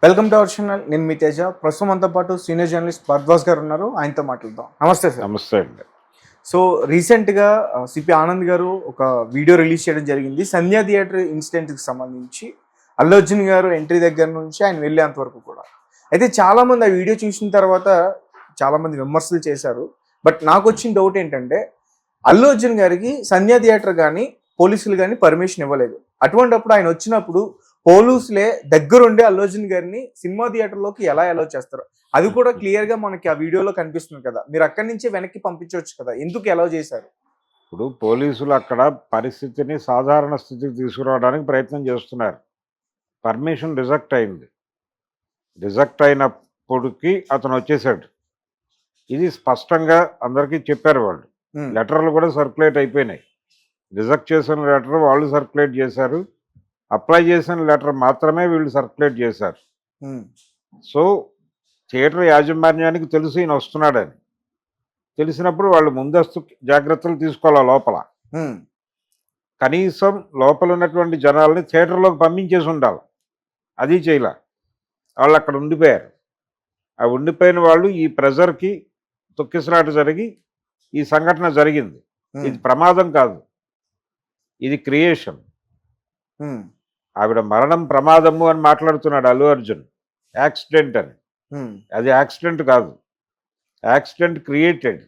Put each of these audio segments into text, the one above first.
Welcome to our channel. నేను మీ తేజ. ప్రస్తుతం మనతో పాటు సీనియర్ జర్నలిస్ట్ భరద్వాజ్ గారు ఉన్నారు. ఆయనతో మాట్లాడదాం. నమస్తే సార్. నమస్తే అండి. సో రీసెంట్గా సిపి ఆనంద్ గారు ఒక వీడియో రిలీజ్ చేయడం జరిగింది. సంధ్యా థియేటర్ ఇన్సిడెంట్కి సంబంధించి అల్లు అర్జున్ గారు ఎంట్రీ దగ్గర నుంచి ఆయన వెళ్ళేంత వరకు కూడా. అయితే చాలామంది ఆ వీడియో చూసిన తర్వాత చాలామంది విమర్శలు చేశారు. బట్ నాకు వచ్చిన డౌట్ ఏంటంటే అల్లు అర్జున్ గారికి సంధ్యా థియేటర్ కానీ పోలీసులు కానీ పర్మిషన్ ఇవ్వలేదు. అటువంటిప్పుడు ఆయన వచ్చినప్పుడు పోలీసులే దగ్గరుండి అల్లు అర్జున్ గారిని సినిమా థియేటర్లోకి ఎలా అలౌ చేస్తారు? అది కూడా క్లియర్ గా మనకి ఆ వీడియోలో కనిపిస్తుంది కదా. మీరు అక్కడి నుంచి వెనక్కి పంపించవచ్చు కదా, ఎందుకు అలౌ చేశారు? ఇప్పుడు పోలీసులు అక్కడ పరిస్థితిని సాధారణ స్థితికి తీసుకురావడానికి ప్రయత్నం చేస్తున్నారు. పర్మిషన్ రిజెక్ట్ అయింది. రిజెక్ట్ అయినప్పటికీ అతను వచ్చేసాడు. ఇది స్పష్టంగా అందరికీ చెప్పారు వాళ్ళు. లెటర్లు కూడా సర్క్యులేట్ అయిపోయినాయి. రిజెక్ట్ చేసిన లెటర్ వాళ్ళు సర్క్యులేట్ చేశారు. అప్లై చేసిన లెటర్ మాత్రమే వీళ్ళు సర్క్యులేట్ చేశారు. సో థియేటర్ యాజమాన్యానికి తెలుసు ఈయన వస్తున్నాడని. తెలిసినప్పుడు వాళ్ళు ముందస్తు జాగ్రత్తలు తీసుకోవాలి. లోపల కనీసం లోపల ఉన్నటువంటి జనాల్ని థియేటర్లోకి పంపించేసి ఉండాలి. అది చేయలే. వాళ్ళు అక్కడ ఉండిపోయారు. ఆ ఉండిపోయిన వాళ్ళు ఈ ప్రెజర్కి తొక్కిసలాట జరిగి ఈ సంఘటన జరిగింది. ఇది ప్రమాదం కాదు, ఇది క్రియేషన్. ఆవిడ మరణం ప్రమాదము అని మాట్లాడుతున్నాడు అల్లు అర్జున్. యాక్సిడెంట్ అని. అది యాక్సిడెంట్ కాదు. యాక్సిడెంట్ క్రియేటెడ్,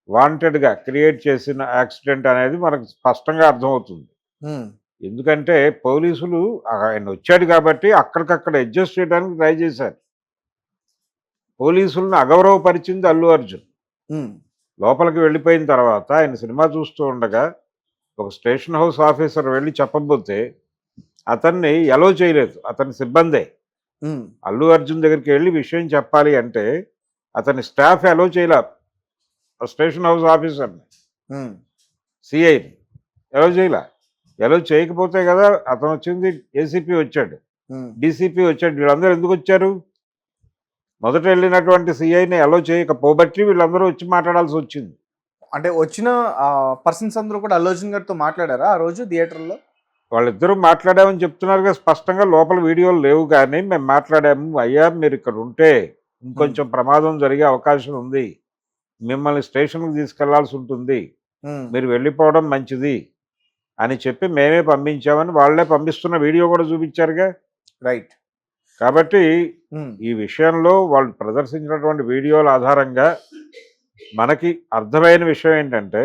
వాంటెడ్గా క్రియేట్ చేసిన యాక్సిడెంట్ అనేది మనకు స్పష్టంగా అర్థమవుతుంది. ఎందుకంటే పోలీసులు ఆయన వచ్చాడు కాబట్టి అక్కడికక్కడ అడ్జస్ట్ చేయడానికి ట్రై చేశారు. పోలీసులను అగౌరవపరిచింది అల్లు అర్జున్. లోపలికి వెళ్ళిపోయిన తర్వాత ఆయన సినిమా చూస్తూ ఉండగా ఒక స్టేషన్ హౌస్ ఆఫీసర్ వెళ్ళి చెప్పబోతే అతన్ని ఎలో చేయలేదు. అతని సిబ్బందే. అల్లు అర్జున్ దగ్గరికి వెళ్ళి విషయం చెప్పాలి అంటే అతని స్టాఫ్ ఎలో చేయలే. స్టేషన్ హౌస్ ఆఫీసర్ని, సిఐని ఎలో చేయలే. ఎలో చేయకపోతే కదా అతను వచ్చింది. ఏసీపీ వచ్చాడు, డీసీపీ వచ్చాడు. వీళ్ళందరూ ఎందుకు వచ్చారు? మొదట వెళ్ళినటువంటి సిఐని ఎలో చేయకపోబట్టి వీళ్ళందరూ వచ్చి మాట్లాడాల్సి వచ్చింది. అంటే వచ్చిన పర్సన్స్ అందరూ కూడా అల్లు అర్జున్ గారితో మాట్లాడారా ఆ రోజు థియేటర్లో? వాళ్ళిద్దరూ మాట్లాడామని చెప్తున్నారుగా స్పష్టంగా. లోపల వీడియోలు లేవు, కానీ మేము మాట్లాడాము. అయ్యా మీరు ఇక్కడ ఉంటే ఇంకొంచెం ప్రమాదం జరిగే అవకాశం ఉంది, మిమ్మల్ని స్టేషన్కి తీసుకెళ్లాల్సి ఉంటుంది, మీరు వెళ్ళిపోవడం మంచిది అని చెప్పి మేమే పంపించామని వాళ్ళే పంపిస్తున్న వీడియో కూడా చూపించారుగా. రైట్. కాబట్టి ఈ విషయంలో వాళ్ళు ప్రదర్శించినటువంటి వీడియోల ఆధారంగా మనకి అర్థమైన విషయం ఏంటంటే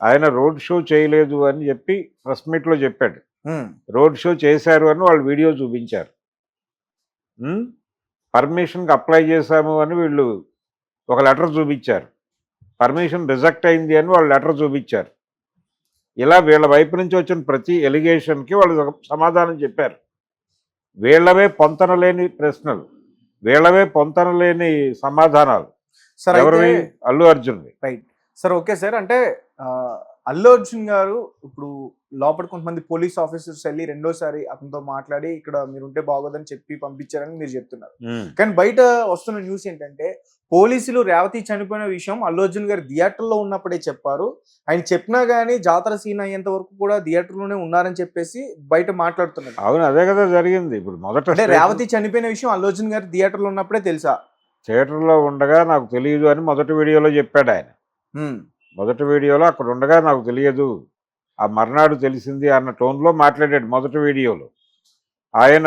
ఆయన రోడ్ షో చేయలేదు అని చెప్పి ప్రెస్ మీట్లో చెప్పాడు. రోడ్ షో చేశారు అని వాళ్ళు వీడియో చూపించారు. పర్మిషన్కి అప్లై చేశాము అని వీళ్ళు ఒక లెటర్ చూపించారు. పర్మిషన్ రిజెక్ట్ అయింది అని వాళ్ళు లెటర్ చూపించారు. ఇలా వీళ్ళ వైపు నుంచి వచ్చిన ప్రతి ఎలిగేషన్కి వాళ్ళు సమాధానం చెప్పారు. వీళ్ళవే పొంతనలేని ప్రశ్నలు, వీళ్ళవే పొంతనలేని సమాధానాలు. సార్ ఎవరివి? అల్లు అర్జున్వి. Right sir. Okay sir. అంటే అల్లు అర్జున్ గారు ఇప్పుడు లోపల కొంతమంది పోలీస్ ఆఫీసర్స్ వెళ్ళి రెండోసారి అతనితో మాట్లాడి ఇక్కడ మీరుంటే బాగోదని చెప్పి పంపించారని మీరు చెప్తున్నారు. కానీ బయట వస్తున్న న్యూస్ ఏంటంటే పోలీసులు రేవతి చనిపోయిన విషయం అల్లు అర్జున్ గారు థియేటర్లో ఉన్నప్పుడే చెప్పారు. ఆయన చెప్పినా గానీ జాతర సీన్ అయ్యేంత వరకు కూడా థియేటర్లోనే ఉన్నారని చెప్పేసి బయట మాట్లాడుతున్నారు. అవును, అదే కదా జరిగింది. ఇప్పుడు మొదట రేవతి చనిపోయిన విషయం అల్లు అర్జున్ గారు థియేటర్లో ఉన్నప్పుడే తెలుసా? థియేటర్లో ఉండగా నాకు తెలియదు అని మొదటి వీడియోలో చెప్పాడు ఆయన. మొదటి వీడియోలో అక్కడ ఉండగా నాకు తెలియదు, ఆ మర్నాడు తెలిసింది అన్న టోన్లో మాట్లాడాడు మొదటి వీడియోలో. ఆయన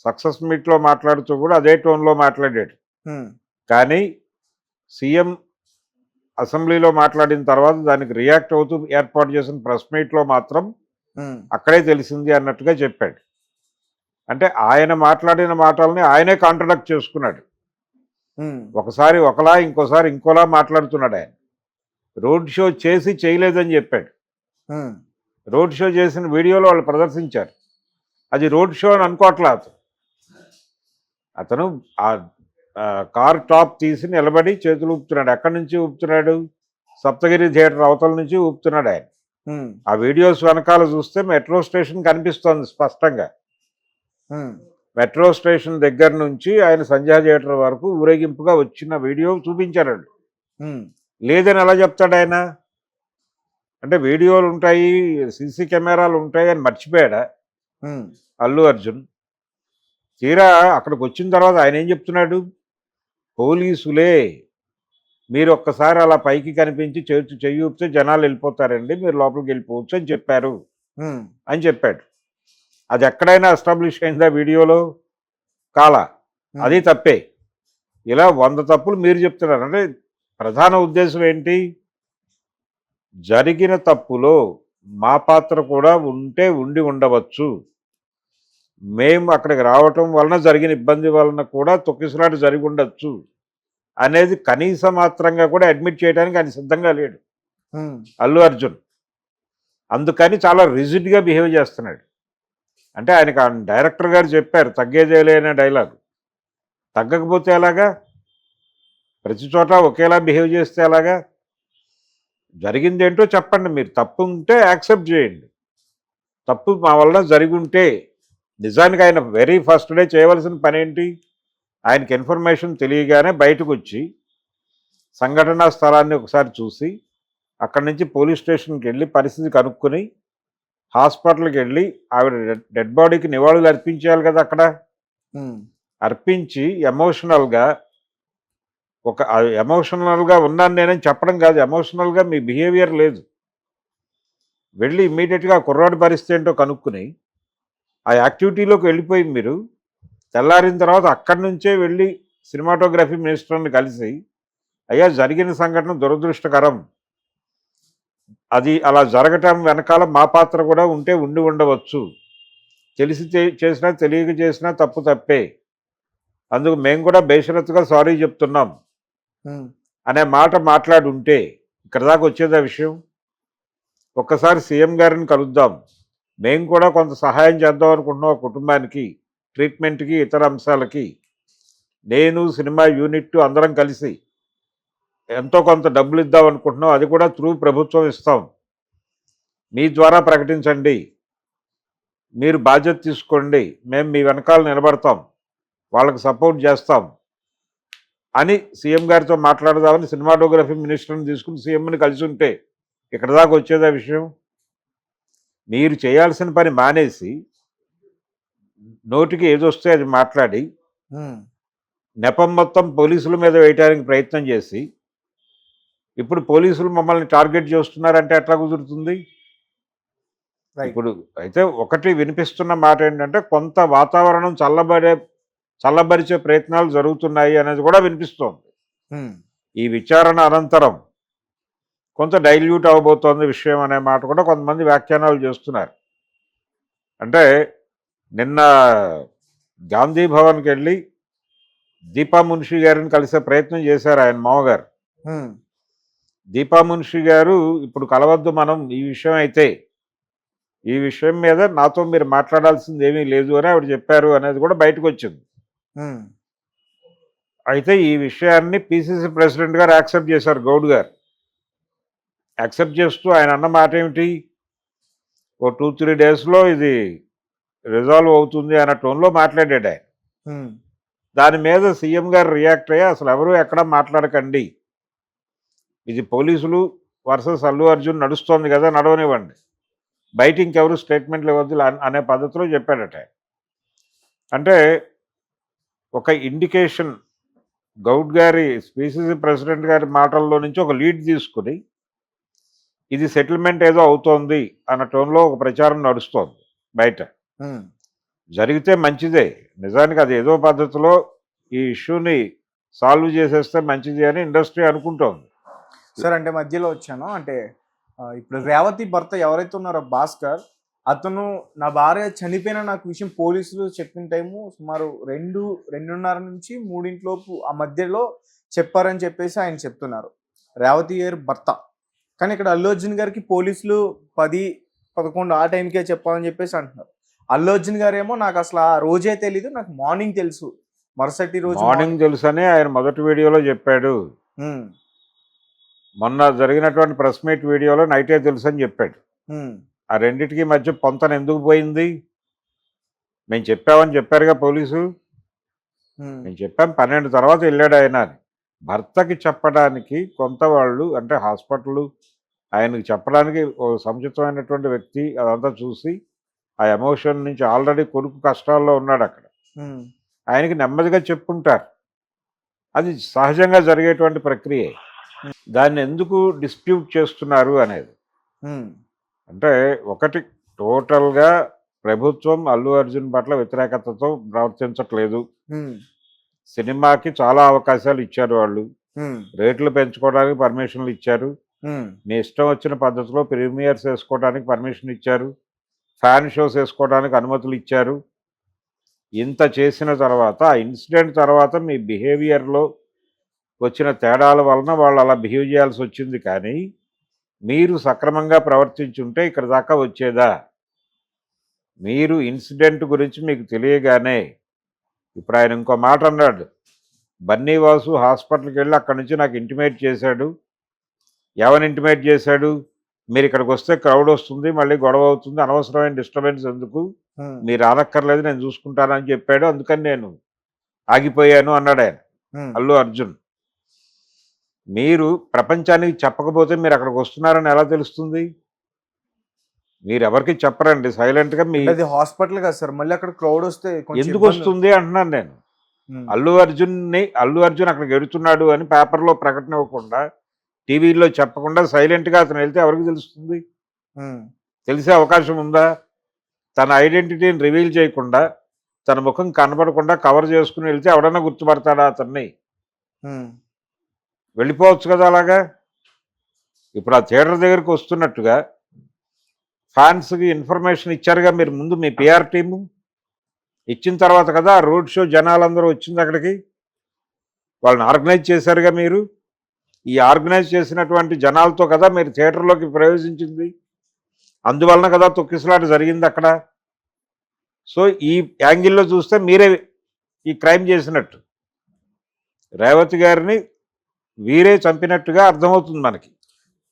సక్సెస్ మీట్లో మాట్లాడుతూ కూడా అదే టోన్లో మాట్లాడాడు. కానీ సీఎం అసెంబ్లీలో మాట్లాడిన తర్వాత దానికి రియాక్ట్ అవుతూ ఏర్పాటు చేసిన ప్రెస్ మీట్లో మాత్రం అక్కడే తెలిసింది అన్నట్టుగా చెప్పాడు. అంటే ఆయన మాట్లాడిన మాటల్ని ఆయనే కాంట్రడిక్ట్ చేసుకున్నాడు. ఒకసారి ఒకలా ఇంకోసారి ఇంకోలా మాట్లాడుతున్నాడు ఆయన. రోడ్ షో చేసి చేయలేదని చెప్పాడు. రోడ్ షో చేసిన వీడియోలో వాళ్ళు ప్రదర్శించారు. అది రోడ్ షో అని అనుకోవట్లా. అతను ఆ కార్ టాప్ తీసి నిలబడి చేతులు ఊపుతున్నాడు. ఎక్కడి నుంచి ఊపుతున్నాడు? సప్తగిరి థియేటర్ అవతల నుంచి ఊపుతున్నాడు ఆయన. ఆ వీడియోస్ వెనకాల చూస్తే మెట్రో స్టేషన్ కనిపిస్తోంది స్పష్టంగా. మెట్రో స్టేషన్ దగ్గర నుంచి ఆయన సంధ్యా థియేటర్ వరకు ఊరేగింపుగా వచ్చిన వీడియో చూపించారు. లేదని ఎలా చెప్తాడు ఆయన? అంటే వీడియోలు ఉంటాయి, సీసీ కెమెరాలు ఉంటాయి అని మర్చిపోయాడా అల్లు అర్జున్? తీరా అక్కడికి వచ్చిన తర్వాత ఆయన ఏం చెప్తున్నాడు? పోలీసులే మీరు ఒక్కసారి అలా పైకి కనిపించి చెయ్యి ఊపితే జనాలు వెళ్ళిపోతారండి, మీరు లోపలికి వెళ్ళిపోవచ్చు అని చెప్పారు ఉమ్, అని చెప్పాడు. అది ఎక్కడైనా ఎస్టాబ్లిష్ అయిందా వీడియోలో? కాలా. ఉమ్, అది తప్పే. ఇలా 100 తప్పులు మీరు చెప్తున్నారు. అంటే ప్రధాన ఉద్దేశం ఏంటి? జరిగిన తప్పులో మా పాత్ర కూడా ఉండి ఉండవచ్చు, మేము అక్కడికి రావటం వలన జరిగిన ఇబ్బంది వలన కూడా తొక్కిసలాట జరిగి ఉండొచ్చు అనేది కనీస మాత్రంగా కూడా అడ్మిట్ చేయడానికి ఆయన సిద్ధంగా లేడు ఉమ్, అల్లు అర్జున్. అందుకని చాలా రిజిడ్గా బిహేవ్ చేస్తున్నాడు. అంటే ఆయనకు ఆ డైరెక్టర్ గారు చెప్పారు తగ్గేదేలే అనే డైలాగ్. తగ్గకపోతే ఎలాగా? ప్రతి చోట ఒకేలా బిహేవ్ చేస్తే ఎలాగా? జరిగింది ఏంటో చెప్పండి. మీరు తప్పు ఉంటే యాక్సెప్ట్ చేయండి. తప్పు మా వల్ల జరిగి ఉంటే, నిజానికి ఆయన వెరీ ఫస్ట్ డే చేయవలసిన పని ఏంటి? ఆయనకి ఇన్ఫర్మేషన్ తెలియగానే బయటకు వచ్చి సంఘటనా స్థలాన్ని ఒకసారి చూసి అక్కడి నుంచి పోలీస్ స్టేషన్కి వెళ్ళి పరిస్థితి కనుక్కొని హాస్పిటల్కి వెళ్ళి ఆవిడ డెడ్ బాడీకి నివాళులు అర్పించేయాలి కదా. అక్కడ ఉమ్, అర్పించి ఎమోషనల్గా ఉన్నాను నేనని చెప్పడం కాదు, ఎమోషనల్గా మీ బిహేవియర్ లేదు. వెళ్ళి ఇమ్మీడియట్గా కుర్రాడి పరిస్థితి ఏంటో కనుక్కుని ఆ యాక్టివిటీలోకి వెళ్ళిపోయి మీరు తెల్లారిన తర్వాత అక్కడి నుంచే వెళ్ళి సినిమాటోగ్రఫీ మినిస్టర్ని కలిసి అయ్యా జరిగిన సంఘటన దురదృష్టకరం, అది అలా జరగటం వెనకాల మా పాత్ర కూడా ఉండి ఉండవచ్చు, తెలిసి చేసినా తెలియక చేసినా తప్పు తప్పే, అందుకు మేము కూడా బేషరతుగా సారీ చెప్తున్నాం ఉమ్, అనే మాట మాట్లాడి ఉంటే ఇక్కడ దాకా వచ్చేది ఆ విషయం. ఒక్కసారి సీఎం గారిని కలుద్దాం, మేము కూడా కొంత సహాయం చేద్దాం అనుకుంటున్నాం ఆ కుటుంబానికి, ట్రీట్మెంట్కి ఇతర అంశాలకి, నేను సినిమా యూనిట్ అందరం కలిసి ఎంతో కొంత డబ్బులు ఇద్దాం అనుకుంటున్నాం, అది కూడా త్రూ ప్రభుత్వం ఇస్తాం, మీ ద్వారా ప్రకటించండి, మీరు బాధ్యత తీసుకోండి, మేము మీ వెనకాల నిలబడతాం, వాళ్ళకి సపోర్ట్ చేస్తాం అని సీఎం గారితో మాట్లాడదామని సినిమాటోగ్రఫీ మినిస్టర్ని తీసుకుని సీఎంని కలిసి ఉంటే ఇక్కడ దాకా వచ్చేది ఆ విషయం. మీరు చేయాల్సిన పని మానేసి నోటికి ఏదొస్తే అది మాట్లాడి ఉమ్, నెపం మొత్తం పోలీసుల మీద వేయడానికి ప్రయత్నం చేసి ఇప్పుడు పోలీసులు మమ్మల్ని టార్గెట్ చేస్తున్నారంటే ఎట్లా కుదురుతుంది? రైట్. ఇప్పుడు అయితే ఒకటి వినిపిస్తున్న మాట ఏంటంటే కొంత వాతావరణం చల్లబరిచే ప్రయత్నాలు జరుగుతున్నాయి అనేది కూడా వినిపిస్తోంది. ఉమ్, ఈ విచారణ అనంతరం కొంత డైల్యూట్ అవబోతోంది విషయం అనే మాట కూడా కొంతమంది వ్యాఖ్యానాలు చేస్తున్నారు. అంటే నిన్న గాంధీ భవన్కి వెళ్ళి దీపా మున్షి గారిని కలిసే ప్రయత్నం చేశారు ఆయన మామగారు. ఉమ్, దీపా మున్షి గారు ఇప్పుడు కలవద్దు మనం ఈ విషయం అయితే, ఈ విషయం మీద నాతో మీరు మాట్లాడాల్సింది ఏమీ లేదు అని ఆవిడ చెప్పారు అనేది కూడా బయటకు వచ్చింది. ఉమ్, అయితే ఈ విషయాన్ని పిసిసి ప్రెసిడెంట్ గారు యాక్సెప్ట్ చేశారు, గౌడ్ గారు. యాక్సెప్ట్ చేస్తూ ఆయన అన్న మాట ఏమిటి? ఓ 2-3 డేస్లో ఇది రిజాల్వ్ అవుతుంది అన్న టోన్లో మాట్లాడాడు ఆయన. ఉమ్, దాని మీద సీఎం గారు రియాక్ట్ అయ్యి అసలు ఎవరు ఎక్కడా మాట్లాడకండి, ఇది పోలీసులు వర్సెస్ అల్లు అర్జున్ నడుస్తోంది కదా, నడవనివ్వండి, బయట ఇంకెవరు స్టేట్మెంట్లు ఇవ్వద్దు అనే పద్ధతిలో చెప్పాడట. అంటే ఒక ఇండికేషన్ గౌడ్ గారి పిసిసి ప్రెసిడెంట్ గారి మాటల్లో నుంచి ఒక లీడ్ తీసుకుని ఇది సెటిల్మెంట్ ఏదో అవుతోంది అన్న టోన్లో ఒక ప్రచారం నడుస్తోంది బయట. ఉమ్. జరిగితే మంచిదే, నిజానికి అది ఏదో పద్ధతిలో ఈ ఇష్యూని సాల్వ్ చేసేస్తే మంచిది అని ఇండస్ట్రీ అనుకుంటోంది. సార్ అంటే మధ్యలో వచ్చాను అంటే ఇప్పుడు రేవతి భర్త ఎవరైతే ఉన్నారో భాస్కర్, అతను నా భార్య చనిపోయిన నాకు విషయం పోలీసులు చెప్పిన టైము సుమారు 2:30 నుంచి 3 లోపు ఆ మధ్యలో చెప్పారని చెప్పేసి ఆయన చెప్తున్నారు, రేవతి గారి భర్త. కానీ ఇక్కడ అల్లు అర్జున్ గారికి పోలీసులు 10-11 ఆ టైంకే చెప్పాలని చెప్పేసి అంటున్నారు. అల్లు అర్జున్ గారేమో నాకు అసలు ఆ రోజే తెలీదు, నాకు మార్నింగ్ తెలుసు, మరుసటి రోజు మార్నింగ్ తెలుసని ఆయన మొదటి వీడియోలో చెప్పాడు. ఉమ్, మొన్న జరిగినటువంటి ప్రెస్ మీట్ వీడియోలో నైటే తెలుసు అని చెప్పాడు. ఉమ్, ఆ రెండింటికి మధ్య పొంతన ఎందుకు పోయింది? మేము చెప్పామని చెప్పారుగా పోలీసు, ఉమ్, మేము చెప్పాం 12 తర్వాత వెళ్ళాడు ఆయన అని. భర్తకి చెప్పడానికి కొంత వాళ్ళు అంటే హాస్పిటల్ ఆయనకి చెప్పడానికి ఓ సముచితమైనటువంటి వ్యక్తి అదంతా చూసి ఆ ఎమోషన్ నుంచి ఆల్రెడీ కొడుకు కష్టాల్లో ఉన్నాడు అక్కడ, ఉమ్, ఆయనకి నెమ్మదిగా చెప్పుంటారు. అది సహజంగా జరిగేటువంటి ప్రక్రియే. దాన్ని ఎందుకు డిస్ప్యూట్ చేస్తున్నారు అనేది. ఉమ్, అంటే ఒకటి, టోటల్గా ప్రభుత్వం అల్లు అర్జున్ పట్ల వ్యతిరేకతతో ప్రవర్తించట్లేదు. ఉమ్, సినిమాకి చాలా అవకాశాలు ఇచ్చారు వాళ్ళు. ఉమ్, రేట్లు పెంచుకోవడానికి పర్మిషన్లు ఇచ్చారు. ఉమ్, మీ ఇష్టం వచ్చిన పద్ధతిలో ప్రీమియర్స్ వేసుకోవడానికి పర్మిషన్ ఇచ్చారు. ఫ్యాన్ షోస్ వేసుకోవడానికి అనుమతులు ఇచ్చారు. ఇంత చేసిన తర్వాత ఆ ఇన్సిడెంట్ తర్వాత మీ బిహేవియర్లో వచ్చిన తేడాల వలన వాళ్ళు అలా బిహేవ్ చేయాల్సి వచ్చింది. కానీ మీరు సక్రమంగా ప్రవర్తించుంటే ఇక్కడ దాకా వచ్చేదా? మీరు ఇన్సిడెంట్ గురించి మీకు తెలియగానే, ఇప్పుడు ఆయన ఇంకో మాట అన్నాడు, బన్నీవాసు హాస్పిటల్కి వెళ్ళి అక్కడి నుంచి నాకు ఇంటిమేట్ చేశాడు. ఎవరిని ఇంటిమేట్ చేశాడు? మీరు ఇక్కడికి వస్తే క్రౌడ్ వస్తుంది, మళ్ళీ గొడవ అవుతుంది, అనవసరమైన డిస్టర్బెన్స్ ఎందుకు, ఉమ్, మీరు అనక్కర్లేదు, నేను చూసుకుంటానని చెప్పాడు, అందుకని నేను ఆగిపోయాను అన్నాడు ఆయన, ఉమ్, అల్లు అర్జున్. మీరు ప్రపంచానికి చెప్పకపోతే మీరు అక్కడికి వస్తున్నారని ఎలా తెలుస్తుంది? మీరు ఎవరికి చెప్పరండి, సైలెంట్గా మీ అంటే అది హాస్పిటల్ కదా సార్, మళ్ళీ అక్కడ క్రౌడ్ వస్తే కొంచెం ఎందుకు ఇబ్బంది. వస్తుంది అంటున్నాను నేను. ఉమ్, అల్లు అర్జున్ అక్కడికి వెడుతున్నాడు అని పేపర్లో ప్రకటన ఇవ్వకుండా, టీవీలో చెప్పకుండా సైలెంట్గా అతను వెళ్తే ఎవరికి తెలుస్తుంది? ఉమ్, తెలిసే అవకాశం ఉందా? తన ఐడెంటిటీని రివీల్ చేయకుండా, తన ముఖం కనబడకుండా కవర్ చేసుకుని వెళ్తే ఎవడన్నా గుర్తుపడతాడా అతన్ని? ఉమ్, వెళ్ళిపోవచ్చు కదా అలాగా. ఇప్పుడు ఆ థియేటర్ దగ్గరికి వస్తున్నట్టుగా ఫ్యాన్స్కి ఇన్ఫర్మేషన్ ఇచ్చారుగా మీరు ముందు, మీ పిఆర్ టీము ఇచ్చిన తర్వాత కదా రోడ్ షో జనాలందరూ వచ్చింది అక్కడికి. వాళ్ళని ఆర్గనైజ్ చేశారుగా మీరు. ఈ ఆర్గనైజ్ చేసినటువంటి జనాలతో కదా మీరు థియేటర్లోకి ప్రవేశించింది. అందువలన కదా తొక్కిసలాట జరిగింది అక్కడ. సో ఈ యాంగిల్లో చూస్తే మీరే ఈ క్రైమ్ చేసినట్టు, రేవతి గారిని వీరే చంపినట్టుగా అర్థమవుతుంది మనకి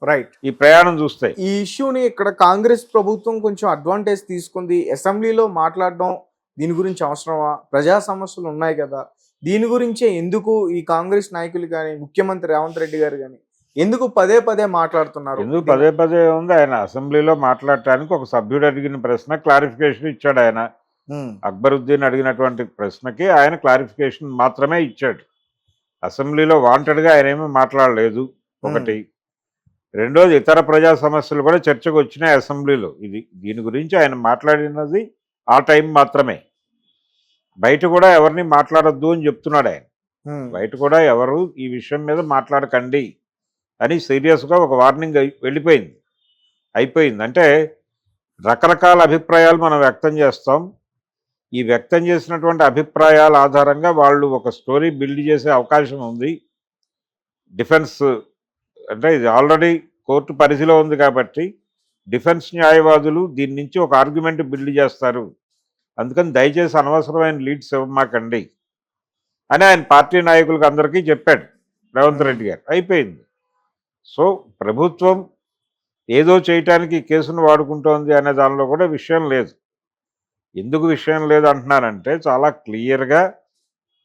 రైట్. ఈ ప్రయాణం చూస్తే. ఈ ఇష్యూని ఇక్కడ కాంగ్రెస్ ప్రభుత్వం కొంచెం అడ్వాంటేజ్ తీసుకుంది, అసెంబ్లీలో మాట్లాడడం దీని గురించి అవసరమా, ప్రజా సమస్యలు ఉన్నాయి కదా, దీని గురించే ఎందుకు ఈ కాంగ్రెస్ నాయకులు కానీ ముఖ్యమంత్రి రేవంత్ రెడ్డి గారు కానీ ఎందుకు పదే పదే మాట్లాడుతున్నారు? ఎందుకు పదే పదే ఉంది, ఆయన అసెంబ్లీలో మాట్లాడటానికి ఒక సభ్యుడు అడిగిన ప్రశ్న క్లారిఫికేషన్ ఇచ్చాడు. ఆయన ఉమ్, అక్బరుద్దీన్ అడిగినటువంటి ప్రశ్నకి ఆయన క్లారిఫికేషన్ మాత్రమే ఇచ్చాడు. అసెంబ్లీలో వాంటెడ్గా ఆయన ఏమీ మాట్లాడలేదు ఒకటి. రెండోది, ఇతర ప్రజా సమస్యలు కూడా చర్చకు వచ్చినాయి అసెంబ్లీలో. దీని గురించి ఆయన మాట్లాడినది ఆ టైం మాత్రమే. బయట కూడా ఎవరిని మాట్లాడొద్దు అని చెప్తున్నాడు ఆయన. ఉమ్, బయట కూడా ఎవరు ఈ విషయం మీద మాట్లాడకండి అని సీరియస్గా ఒక వార్నింగ్ అయిపోయింది. అంటే రకరకాల అభిప్రాయాలు మనం వ్యక్తం చేస్తాం. ఈ వ్యక్తం చేసినటువంటి అభిప్రాయాల ఆధారంగా వాళ్ళు ఒక స్టోరీ బిల్డ్ చేసే అవకాశం ఉంది. డిఫెన్స్ అంటే ఇది ఆల్రెడీ కోర్టు పరిధిలో ఉంది కాబట్టి డిఫెన్స్ న్యాయవాదులు దీని నుంచి ఒక ఆర్గ్యుమెంట్ బిల్డ్ చేస్తారు. అందుకని దయచేసి అనవసరమైన లీడ్స్ ఇవ్వమాకండి అని ఆయన పార్టీ నాయకులకు అందరికీ చెప్పాడు రేవంత్ రెడ్డి గారు. అయిపోయింది. సో ప్రభుత్వం ఏదో చేయటానికి ఈ కేసును వాడుకుంటోంది అనే దానిలో కూడా విషయం లేదు. ఎందుకు విషయం లేదు అంటున్నానంటే, చాలా క్లియర్గా